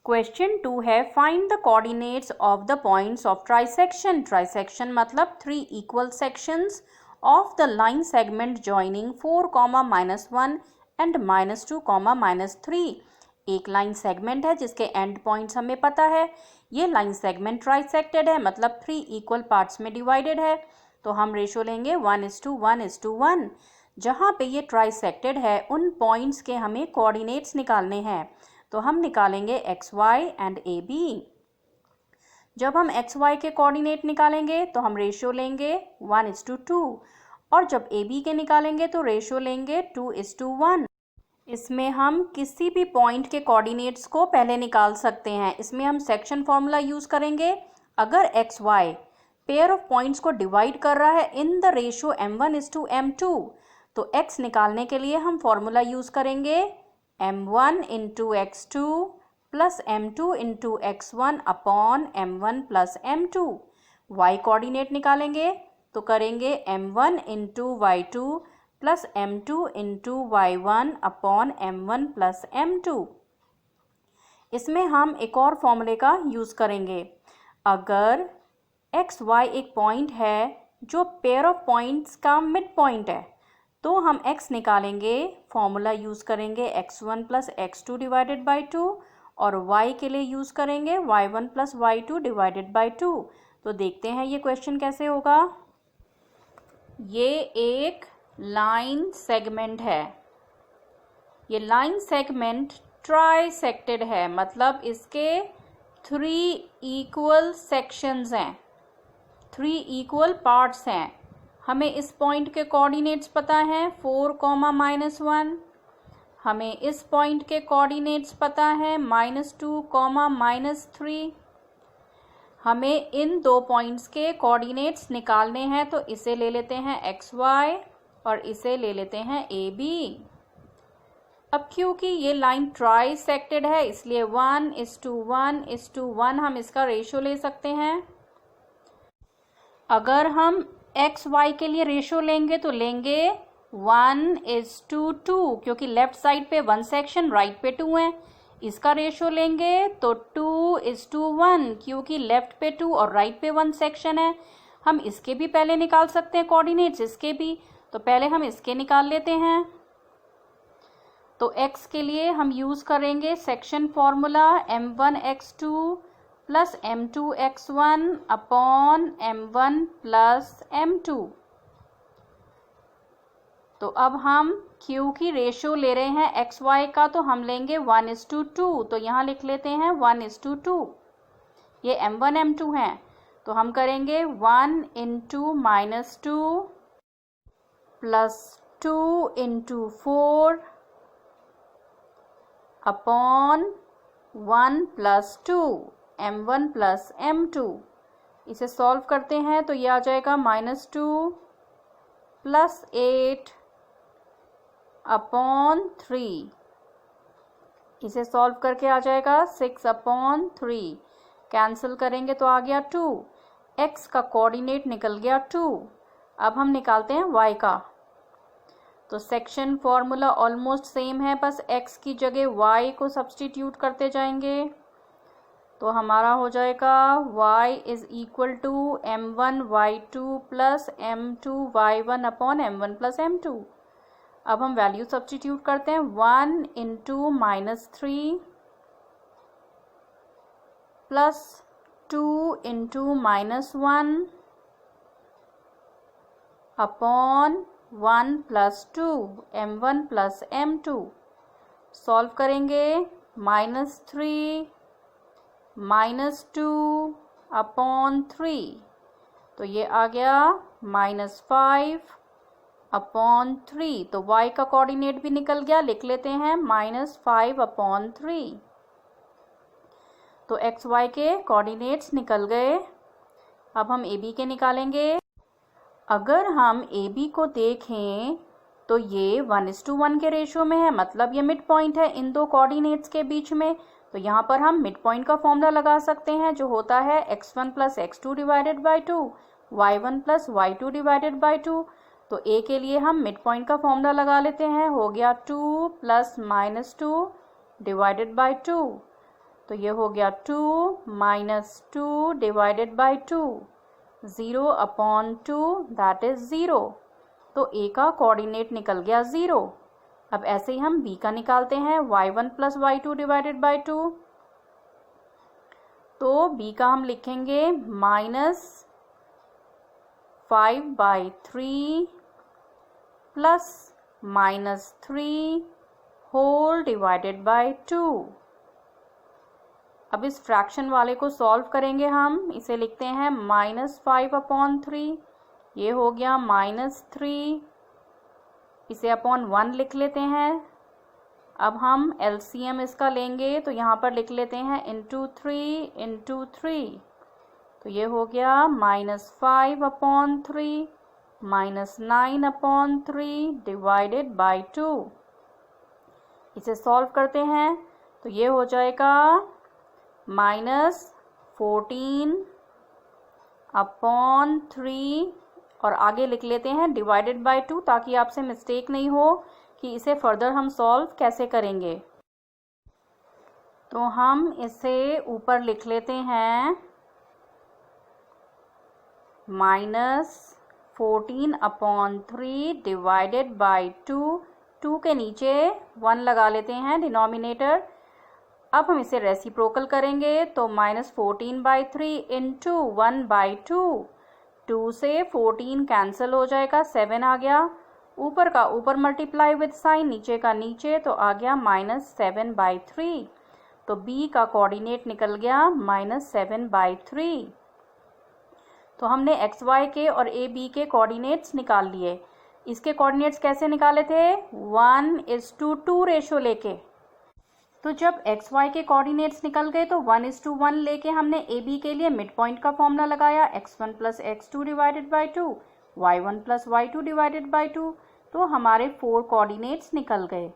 Question 2 है find the coordinates of the points of trisection. Trisection मतलब 3 equal sections of the line segment joining 4, -1 and -2, -3। एक line segment है जिसके and points हमें पता है। ये लाइन सेगमेंट ट्राइसेक्टेड है मतलब 3 इक्वल पार्ट्स में डिवाइडेड है। तो हम रेशो लेंगे 1:1:1। जहाँ पे ये ट्राइसेक्टेड है उन पॉइंट्स के हमें कोऑर्डिनेट्स निकालने हैं। तो हम निकालेंगे XY एंड AB। जब हम XY के कोऑर्डिनेट निकालेंगे तो हम रेशो लेंगे 1:2 और जब AB के निकालेंगे तो रेशो लेंगे 2:1। इसमें हम किसी भी पॉइंट के कोऑर्डिनेट्स को पहले निकाल सकते हैं। इसमें हम सेक्शन फॉर्मूला यूज़ करेंगे। अगर XY पेयर ऑफ पॉइंट्स को डिवाइड कर रहा है इन द रेशो M1:M2 तो X निकालने के लिए हम फॉर्मूला यूज़ करेंगे M1 × X2 plus M2 × X1 upon M1 plus M2। Y coordinate निकालेंगे तो करेंगे M1 × Y2 plus M2 × Y1 upon M1 plus M2। इसमें हम एक और फॉर्मूले का यूज़ करेंगे। अगर XY एक पॉइंट है जो पेयर ऑफ पॉइंट्स का मिड पॉइंट है तो हम X निकालेंगे, फॉर्मूला यूज़ करेंगे X1 plus X2 divided by 2 और Y के लिए यूज़ करेंगे Y1 plus Y2 divided by 2। तो देखते हैं ये क्वेश्चन कैसे होगा। ये एक लाइन सेगमेंट है। ये लाइन सेगमेंट ट्राइसेक्टेड है मतलब इसके 3 इक्वल सेक्शंस हैं, 3 इक्वल पार्ट्स हैं। हमें इस पॉइंट के कोऑर्डिनेट्स पता हैं 4, -1। हमें इस पॉइंट के कोऑर्डिनेट्स पता है -2, -3। हमें इन दो पॉइंट्स के कोऑर्डिनेट्स निकालने हैं तो इसे ले लेते हैं XY और इसे ले लेते हैं AB। अब क्योंकि ये लाइन ट्राइसेक्टेड है इसलिए 1:1:1 हम इसका रेशो ले सकते हैं। अगर हम XY के लिए रेशो लेंगे तो लेंगे 1:2 क्योंकि लेफ्ट साइड पे 1 सेक्शन, राइट पे 2 है। इसका रेशो लेंगे तो 2:1 क्योंकि लेफ्ट पे 2 और राइट पे 1 सेक्शन है। हम इसके भी पहले निकाल सकते हैं कोऑर्डिनेट्स, इसके भी। तो पहले हम इसके निकाल लेते हैं। तो X के लिए हम यूज़ करेंगे section formula M1:x2 plus M2:x1 upon M1 plus M2। तो अब हम Q की रेशो ले रहे हैं XY का तो हम लेंगे 1:2। तो यहाँ लिख लेते हैं 1:2। ये M1 M2 हैं तो हम करेंगे 1 × -2 plus 2 × 4 upon 1 plus 2 M1 plus M2। इसे सॉल्व करते हैं तो ये आ जाएगा -2 प्लस 8 अपॉन 3। इसे सॉल्व करके आ जाएगा 6/3। कैंसिल करेंगे तो आ गया 2। X का कोऑर्डिनेट निकल गया 2। अब हम निकालते हैं Y का। तो सेक्शन फॉर्मूला ऑलमोस्ट सेम है, बस X की जगह Y को सब्स्टिट्यूट करते जाएंगे। तो हमारा हो जाएगा Y = M1Y2 plus M2Y1 upon M1 plus M2। अब हम वैल्यू सब्स्टिट्यूट करते हैं 1 × -3 plus 2 × -1 upon 1 plus 2 M1 plus M2। Solve करेंगे -3 -2 अपॉन 3। तो ये आ गया -5 अपॉन 3। तो Y का कोऑर्डिनेट भी निकल गया, लिख लेते हैं -5/3। तो XY के कोऑर्डिनेट्स निकल गए। अब हम AB के निकालेंगे। अगर हम AB को देखें तो ये 1:1 के रेशो में है मतलब ये मिड पॉइंट है इन दो कोऑर्डिनेट्स के बीच में। तो यहाँ पर हम मिड पॉइंट का फॉर्मूला लगा सकते हैं जो होता है x1 plus x2 divided by 2, y1 plus y2 divided by 2। तो A के लिए हम मिड पॉइंट का फॉर्मूला लगा लेते हैं, हो गया 2 + -2 डिवाइडेड बाई 2। तो तो ये हो गया 2 minus 2 divided by 2, 0 upon 2 that is 0। तो ए का कोऑर्डिनेट निकल गया 0। अब ऐसे ही हम बी का निकालते हैं, y1 plus y2 divided by 2। तो बी का हम लिखेंगे -5/3 प्लस -3 होल डिवाइडेड बाई 2। अब इस फ्रैक्शन वाले को सॉल्व करेंगे हम, इसे लिखते हैं -5/3, ये हो गया -3, इसे अपॉन 1 लिख लेते हैं। अब हम एलसीएम इसका लेंगे तो यहाँ पर लिख लेते हैं इंटू 3, तो ये हो गया -5/3 -9/3 डिवाइडेड बाई 2। इसे सॉल्व करते हैं तो ये हो जाएगा -14/3 और आगे लिख लेते हैं डिवाइडेड बाई 2 ताकि आपसे मिस्टेक नहीं हो कि इसे फर्दर हम सॉल्व कैसे करेंगे। तो हम इसे ऊपर लिख लेते हैं -14/3 डिवाइडेड बाई 2, 2 के नीचे 1 लगा लेते हैं डिनोमिनेटर। अब हम इसे रेसिप्रोकल करेंगे तो -14/3 इंटू 1/2, 2 से 14 कैंसिल हो जाएगा, 7 आ गया, ऊपर का ऊपर मल्टीप्लाई विद साइन, नीचे का नीचे, तो आ गया -7/3। तो बी का कोऑर्डिनेट निकल गया -7/3। तो हमने एक्स वाई के और ए बी के कोऑर्डिनेट्स निकाल लिए। इसके कोऑर्डिनेट्स कैसे निकाले थे? 1:2 रेशो लेके। तो जब एक्स वाई के कोऑर्डिनेट्स निकल गए तो 1:1 लेके हमने ए बी के लिए मिड पॉइंट का फॉर्मूला लगाया, x1 plus x2 divided by 2, y1 plus y2 divided by 2। तो हमारे 4 कोऑर्डिनेट्स निकल गए।